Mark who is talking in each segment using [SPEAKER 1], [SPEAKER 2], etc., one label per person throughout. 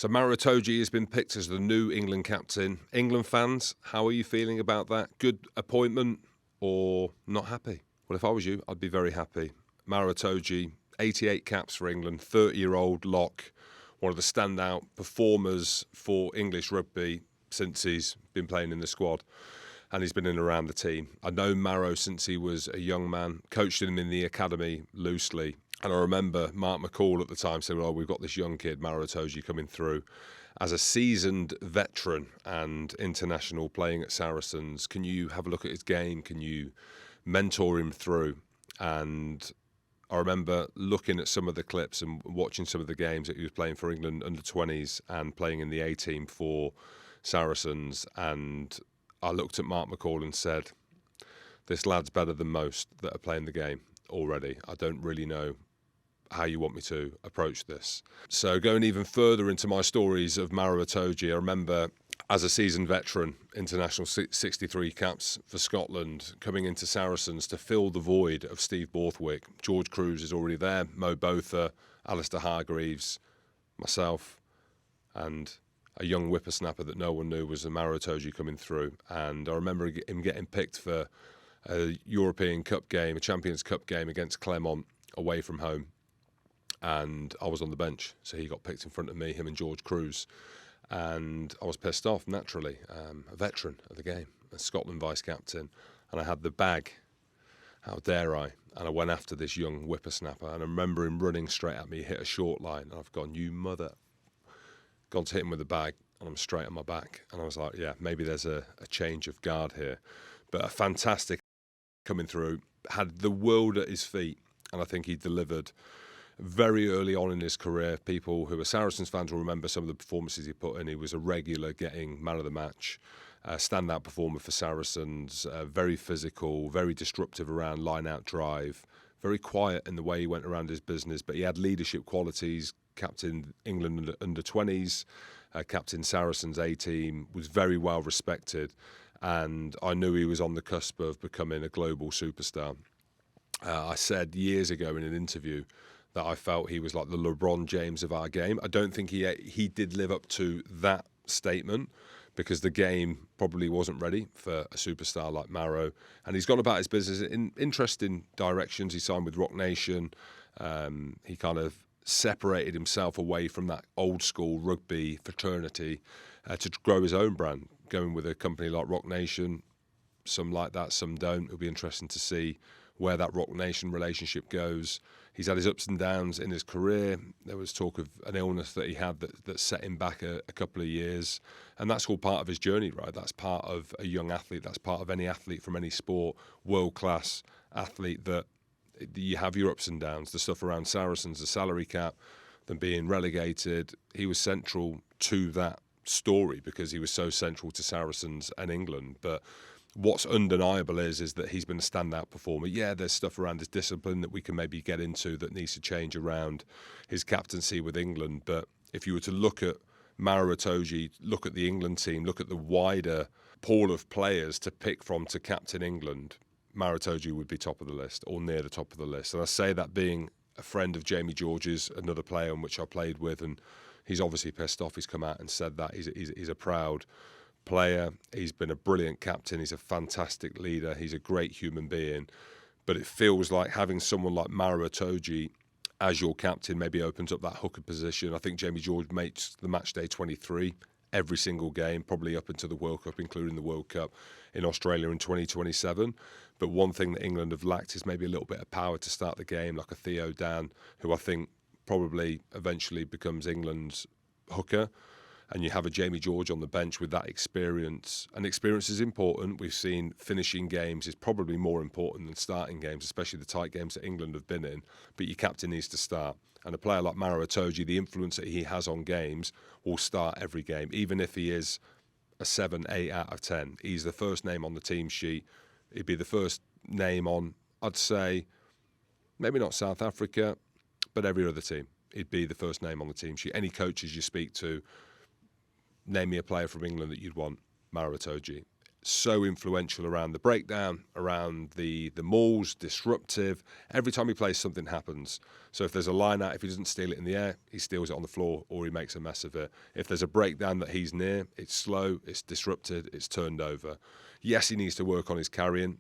[SPEAKER 1] So Maro Itoje has been picked as the new England captain. England fans, how are you feeling about that? Good appointment or not happy? Well, if I was you, I'd be very happy. Maro Itoje, 88 caps for England, 30-year-old lock, one of the standout performers for English rugby since he's been playing in the squad. And he's been in and around the team. I know Maro since he was a young man, coached him in the academy loosely. And I remember Mark McCall at the time saying, "Oh, we've got this young kid, Maro Itoje, coming through as a seasoned veteran and international playing at Saracens. Can you have a look at his game? Can you mentor him through?" And I remember looking at some of the clips and watching some of the games that he was playing for England under-20s and playing in the A-team for Saracens. And I looked at Mark McCall and said, "This lad's better than most that are playing the game already. I don't really know how you want me to approach this." So going even further into my stories of Maro Itoje, I remember as a seasoned veteran, international 63 caps for Scotland, coming into Saracens to fill the void of Steve Borthwick. George Cruz is already there, Mo Botha, Alistair Hargreaves, myself, and a young whippersnapper that no one knew was a Maro Itoje coming through. And I remember him getting picked for a European Cup game, a Champions Cup game against Clermont away from home. And I was on the bench, so he got picked in front of me, him and George Cruz. And I was pissed off, naturally. A veteran of the game, a Scotland vice-captain. And I had the bag. How dare I? And I went after this young whippersnapper. And I remember him running straight at me, hit a short line. And I've gone, "You mother." Gone to hit him with the bag, and I'm straight on my back. And I was like, yeah, maybe there's a change of guard here. But a fantastic coming through. Had the world at his feet. And I think he delivered very early on in his career. People who are Saracens fans will remember some of the performances he put in. He was a regular getting man of the match, standout performer for Saracens, very physical, very disruptive around line-out drive, very quiet in the way he went around his business, but he had leadership qualities, captain England under-20s, captain Saracens A-team, was very well respected, and I knew he was on the cusp of becoming a global superstar. I said years ago in an interview that I felt he was like the LeBron James of our game. I don't think he did live up to that statement because the game probably wasn't ready for a superstar like Maro. And he's gone about his business in interesting directions. He signed with Rock Nation. He kind of separated himself away from that old school rugby fraternity to grow his own brand, going with a company like Rock Nation. Some like that, some don't. It'll be interesting to see where that Rock Nation relationship goes. He's had his ups and downs in his career. There was talk of an illness that he had that set him back a couple of years. And that's all part of his journey, right? That's part of a young athlete. That's part of any athlete from any sport, world-class athlete, that you have your ups and downs. The stuff around Saracens, the salary cap, them being relegated. He was central to that story because he was so central to Saracens and England. But what's undeniable is that he's been a standout performer. Yeah, there's stuff around his discipline that we can maybe get into that needs to change around his captaincy with England. But if you were to look at Maro Itoje, look at the England team, look at the wider pool of players to pick from to captain England, Maro Itoje would be top of the list or near the top of the list. And I say that being a friend of Jamie George's, another player on which I played with, and he's obviously pissed off. He's come out and said that. He's a proud player. He's been a brilliant captain. He's a fantastic leader. He's a great human being. But it feels like having someone like Maro Itoje as your captain maybe opens up that hooker position. I think Jamie George makes the match day 23 every single game, probably up into the World Cup, including the World Cup in Australia in 2027. But one thing that England have lacked is maybe a little bit of power to start the game, like a Theo Dan, who I think probably eventually becomes England's hooker. And you have a Jamie George on the bench with that experience. And experience is important. We've seen finishing games is probably more important than starting games, especially the tight games that England have been in. But your captain needs to start. And a player like Maro Itoje, the influence that he has on games, will start every game, even if he is a 7, 8 out of 10. He's the first name on the team sheet. He'd be the first name on, I'd say, maybe not South Africa, but every other team. He'd be the first name on the team sheet. Any coaches you speak to, name me a player from England that you'd want, Maro Itoje. so influential around the breakdown, around the mauls, disruptive. Every time he plays, something happens. So if there's a line out, if he doesn't steal it in the air, he steals it on the floor or he makes a mess of it. If there's a breakdown that he's near, it's slow, it's disrupted, it's turned over. Yes, he needs to work on his carrying,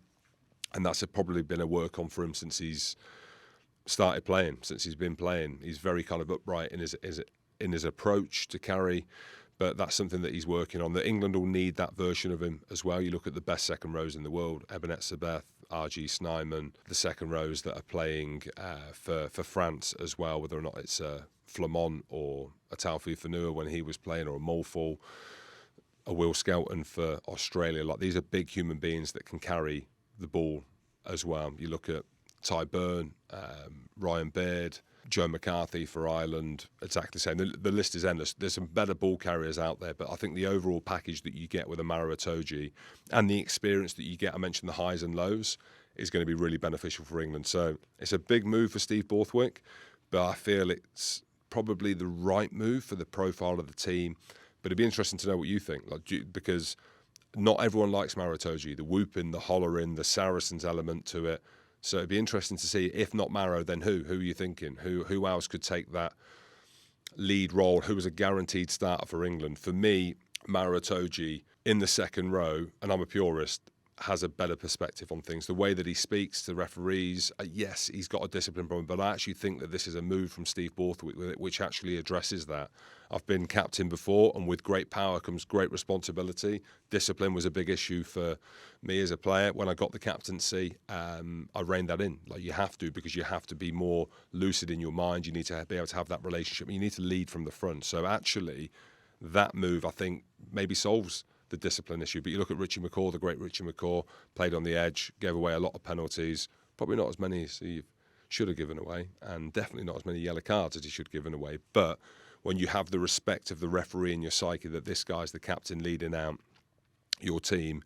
[SPEAKER 1] and that's probably been a work on for him since he's started playing, since he's been playing. He's very kind of upright in his approach to carry, but that's something that he's working on. That England will need that version of him as well. You look at the best second rows in the world, Ebenet Sabeth, RG Snyman, the second rows that are playing for France as well, whether or not it's Flamont or a Taufi Fanua when he was playing, or a Molfall, a Will Skelton for Australia. Like, these are big human beings that can carry the ball as well. You look at Ty Byrne, Ryan Baird, Joe McCarthy for Ireland, exactly the same. The list is endless. There's some better ball carriers out there, but I think the overall package that you get with a Maro Itoje and the experience that you get, I mentioned the highs and lows, is going to be really beneficial for England. So it's a big move for Steve Borthwick, but I feel it's probably the right move for the profile of the team. But it'd be interesting to know what you think, because not everyone likes Maro Itoje, the whooping, the hollering, the Saracens element to it. So it'd be interesting to see, if not Maro, then who? Who are you thinking? Who else could take that lead role? Who was a guaranteed starter for England? For me, Maro Itoje in the second row, and I'm a purist, has a better perspective on things. The way that he speaks to referees, yes, he's got a discipline problem, but I actually think that this is a move from Steve Borthwick which actually addresses that. I've been captain before, and with great power comes great responsibility. Discipline was a big issue for me as a player. When I got the captaincy, I reined that in. Like, you have to, because you have to be more lucid in your mind. You need to be able to have that relationship. You need to lead from the front. So actually, that move, I think, maybe solves the discipline issue. But you look at Richie McCaw, the great Richie McCaw, played on the edge, gave away a lot of penalties, probably not as many as he should have given away, and definitely not as many yellow cards as he should have given away. But when you have the respect of the referee in your psyche that this guy's the captain leading out your team,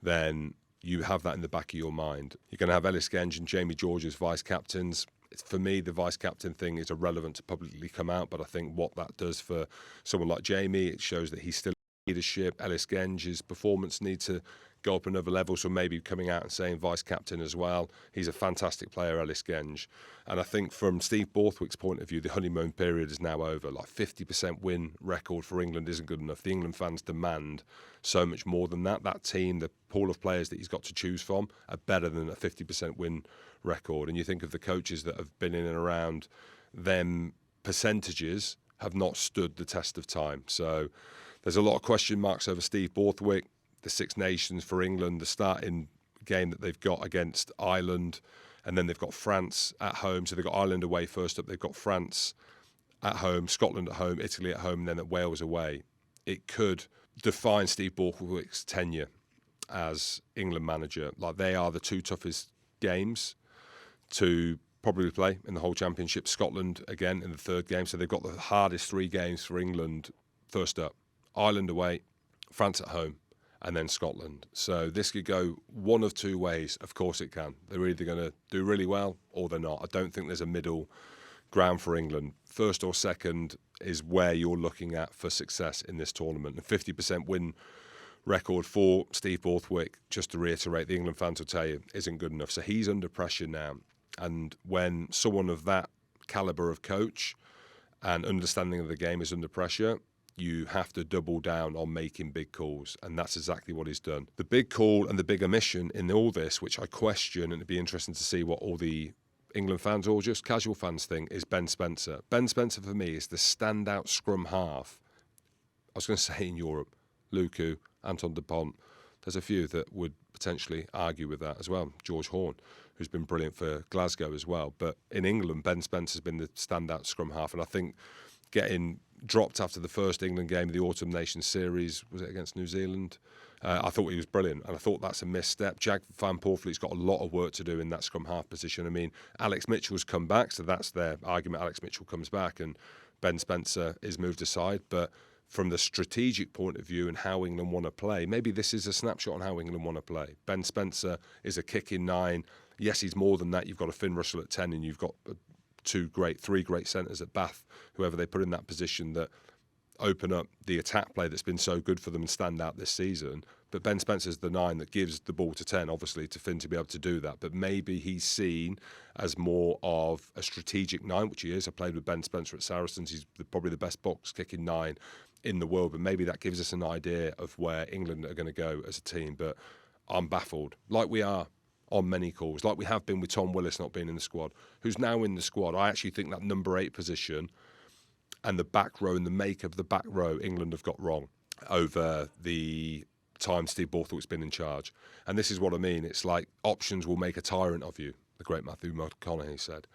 [SPEAKER 1] then you have that in the back of your mind. You're going to have Ellis Genge and Jamie George as vice captains. For me, the vice captain thing is irrelevant to publicly come out, but I think what that does for someone like Jamie, it shows that he's still leadership. Ellis Genge's performance needs to go up another level, so maybe coming out and saying vice captain as well. He's a fantastic player, Ellis Genge. And I think from Steve Borthwick's point of view, the honeymoon period is now over. Like, 50% win record for England isn't good enough. The England fans demand so much more than that. That team, the pool of players that he's got to choose from, are better than a 50% win record. And you think of the coaches that have been in and around them, percentages have not stood the test of time. So there's a lot of question marks over Steve Borthwick, the Six Nations for England, the starting game that they've got against Ireland, and then they've got France at home. So they've got Ireland away first up. They've got France at home, Scotland at home, Italy at home, and then at Wales away. It could define Steve Borthwick's tenure as England manager. Like, they are the two toughest games to probably play in the whole championship. Scotland again in the third game. So they've got the hardest three games for England first up. Ireland away, France at home, and then Scotland. So this could go one of two ways. Of course it can. They're either going to do really well or they're not. I don't think there's a middle ground for England. First or second is where you're looking at for success in this tournament. And 50% win record for Steve Borthwick, just to reiterate, the England fans will tell you, isn't good enough. So he's under pressure now. And when someone of that calibre of coach and understanding of the game is under pressure, you have to double down on making big calls, and that's exactly what he's done. The big call and the big omission in all this, which I question, and it'd be interesting to see what all the England fans or just casual fans think, is Ben Spencer. Ben Spencer, for me, is the standout scrum half. I was going to say in Europe, Luku, Anton Dupont. There's a few that would potentially argue with that as well. George Horn, who's been brilliant for Glasgow as well. But in England, Ben Spencer's been the standout scrum half, and I think getting dropped after the first England game of the Autumn Nations Series, was it against New Zealand? I thought he was brilliant, and I thought that's a misstep. Jag Van Poortvliet's got a lot of work to do in that scrum half position. I mean, Alex Mitchell's come back, so that's their argument. Alex Mitchell comes back and Ben Spencer is moved aside. But from the strategic point of view and how England want to play, maybe this is a snapshot on how England want to play. Ben Spencer is a kicking nine. Yes, he's more than that. You've got a Finn Russell at 10, and you've got three great centres at Bath, whoever they put in that position, that open up the attack play that's been so good for them and stand out this season. But Ben Spencer's the 9 that gives the ball to 10, obviously, to Finn to be able to do that. But maybe he's seen as more of a strategic 9, which he is. I played with Ben Spencer at Saracens. He's probably the best box-kicking 9 in the world. But maybe that gives us an idea of where England are going to go as a team. But I'm baffled, like we are on many calls, like we have been with Tom Willis not being in the squad, who's now in the squad. I actually think that number 8 position and the back row and the make of the back row, England have got wrong over the time Steve Borthwick's been in charge. And this is what I mean. It's like options will make a tyrant of you, the great Matthew McConaughey said.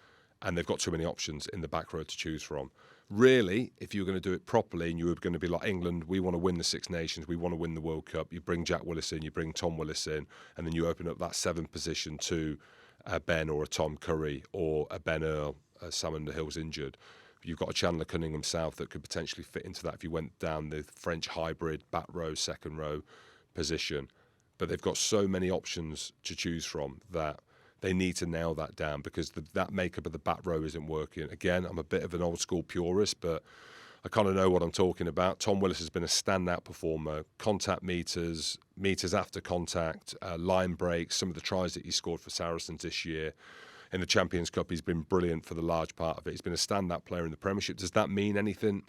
[SPEAKER 1] And they've got too many options in the back row to choose from. Really, if you were going to do it properly and you were going to be like England, we want to win the Six Nations, we want to win the World Cup, you bring Jack Willis in, you bring Tom Willis in, and then you open up that 7th position to a Ben or a Tom Curry or a Ben Earl, Sam Underhill's injured. You've got a Chandler Cunningham South that could potentially fit into that if you went down the French hybrid back row, second row position. But they've got so many options to choose from that they need to nail that down, because that makeup of the back row isn't working. Again, I'm a bit of an old school purist, but I kind of know what I'm talking about. Tom Willis has been a standout performer. Contact meters after contact, line breaks, some of the tries that he scored for Saracens this year. In the Champions Cup, he's been brilliant for the large part of it. He's been a standout player in the Premiership. Does that mean anything?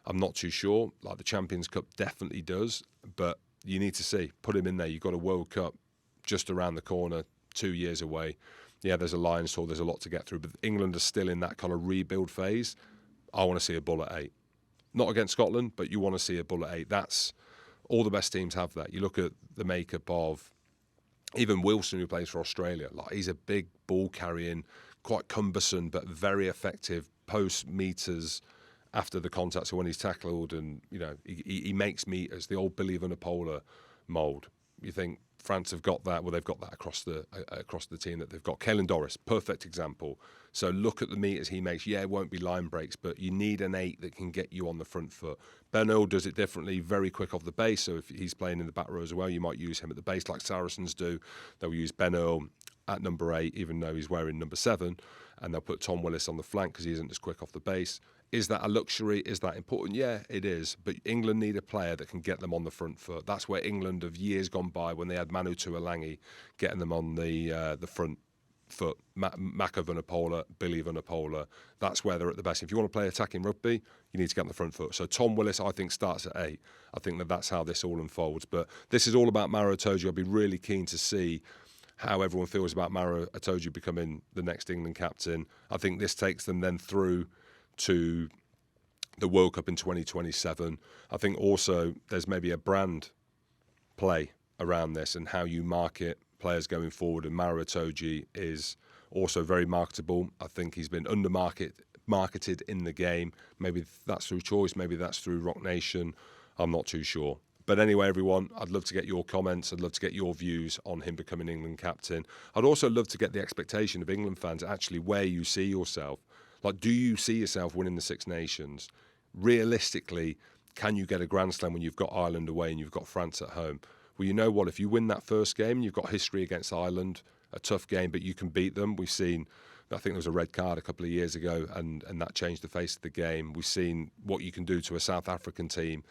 [SPEAKER 1] I'm not too sure. Like the Champions Cup definitely does, but you need to see. Put him in there. You've got a World Cup just around the corner, 2 years away. Yeah, there's a Lions tour. There's a lot to get through, but England are still in that kind of rebuild phase. I want to see a bull at 8. Not against Scotland, but you want to see a bull at 8. That's all the best teams have that. You look at the makeup of even Wilson, who plays for Australia. Like, he's a big ball carrying, quite cumbersome, but very effective post meters after the contact. So when he's tackled, and he makes meters, the old Billy Vunipola mould. You think France have got that? Well, they've got that across the team that they've got. Caelan Doris, perfect example. So look at the meters he makes. Yeah, it won't be line breaks, but you need an 8 that can get you on the front foot. Ben Earl does it differently, very quick off the base. So if he's playing in the back row as well, you might use him at the base like Saracens do. They'll use Ben Earl at number 8, even though he's wearing number 7, and they'll put Tom Willis on the flank because he isn't as quick off the base. Is that a luxury? Is that important? Yeah, it is. But England need a player that can get them on the front foot. That's where England of years gone by, when they had Manu Tuolangi getting them on the front foot, Maka Vunipola, Billy Vunipola. That's where they're at the best. If you want to play attacking rugby, you need to get on the front foot. So Tom Willis, I think, starts at 8. I think that's how this all unfolds. But this is all about Maro Itoje. I'd be really keen to see how everyone feels about Maro Itoje becoming the next England captain. I think this takes them then through to the World Cup in 2027. I think also there's maybe a brand play around this and how you market players going forward, and Maro Itoje is also very marketable. I think he's been marketed in the game. Maybe that's through choice, maybe that's through Rock Nation. I'm not too sure. But anyway, everyone, I'd love to get your comments. I'd love to get your views on him becoming England captain. I'd also love to get the expectation of England fans, actually where you see yourself. Like, do you see yourself winning the Six Nations? Realistically, can you get a Grand Slam when you've got Ireland away and you've got France at home? Well, you know what? If you win that first game, you've got history against Ireland, a tough game, but you can beat them. We've seen, I think there was a red card a couple of years ago, and that changed the face of the game. We've seen what you can do to a South African team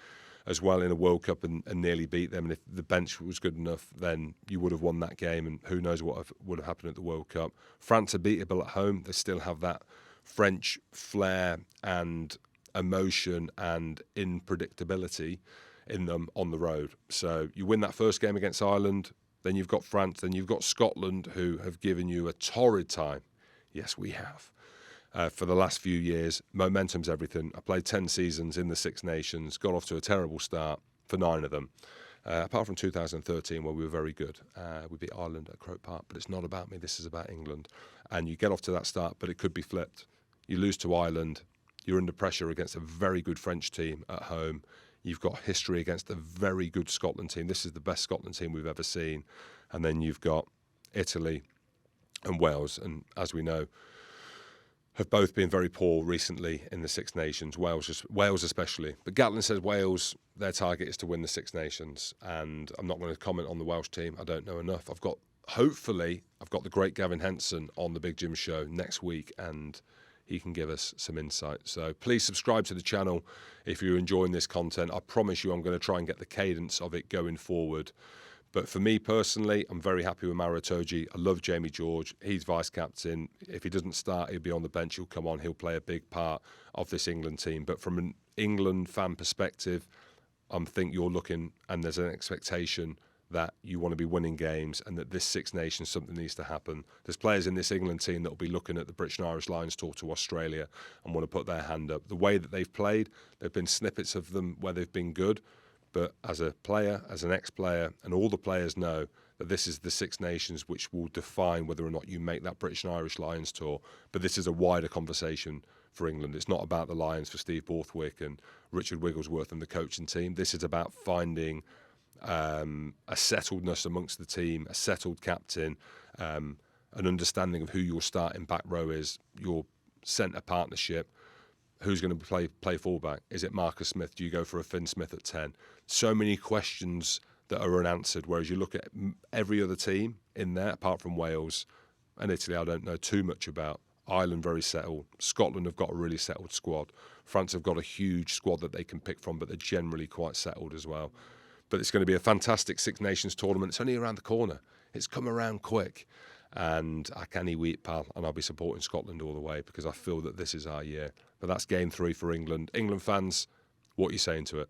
[SPEAKER 1] as well in a World Cup and nearly beat them. And if the bench was good enough, then you would have won that game, and who knows what would have happened at the World Cup. France are beatable at home. They still have that French flair and emotion and unpredictability in them on the road. So you win that first game against Ireland, then you've got France, then you've got Scotland, who have given you a torrid time. Yes, we have. For the last few years, momentum's everything. I played 10 seasons in the Six Nations, got off to a terrible start for 9 of them. Apart from 2013, where we were very good. We beat Ireland at Croke Park, but it's not about me, this is about England. And you get off to that start, but it could be flipped. You lose to Ireland, you're under pressure against a very good French team at home. You've got history against a very good Scotland team. This is the best Scotland team we've ever seen. And then you've got Italy and Wales. And as we know, have both been very poor recently in the Six Nations, Wales especially. But Gatlin says Wales, their target is to win the Six Nations. And I'm not going to comment on the Welsh team. I don't know enough. Hopefully, I've got the great Gavin Henson on the Big Jim Show next week, and he can give us some insight. So please subscribe to the channel if you're enjoying this content. I promise you I'm going to try and get the cadence of it going forward. But for me personally, I'm very happy with Maro Itoje. I love Jamie George. He's vice-captain. If he doesn't start, he'll be on the bench. He'll come on. He'll play a big part of this England team. But from an England fan perspective, I think you're looking, and there's an expectation that you want to be winning games and that this Six Nations, something needs to happen. There's players in this England team that will be looking at the British and Irish Lions tour to Australia and want to put their hand up. The way that they've played, there have been snippets of them where they've been good, but as a player, as an ex-player, and all the players know that this is the Six Nations which will define whether or not you make that British and Irish Lions tour. But this is a wider conversation for England. It's not about the Lions for Steve Borthwick and Richard Wigglesworth and the coaching team. This is about finding a settledness amongst the team, a settled captain, an understanding of who your starting back row is, your centre partnership, who's going to play fullback. Is it Marcus Smith? Do you go for a Finn Smith at 10? So many questions that are unanswered, whereas you look at every other team in there, apart from Wales and Italy, I don't know too much about. Ireland, very settled. Scotland have got a really settled squad. France have got a huge squad that they can pick from, but they're generally quite settled as well. But it's going to be a fantastic Six Nations tournament. It's only around the corner. It's come around quick. And I can't wait, pal. And I'll be supporting Scotland all the way because I feel that this is our year. But that's game 3 for England. England fans, what are you saying to it?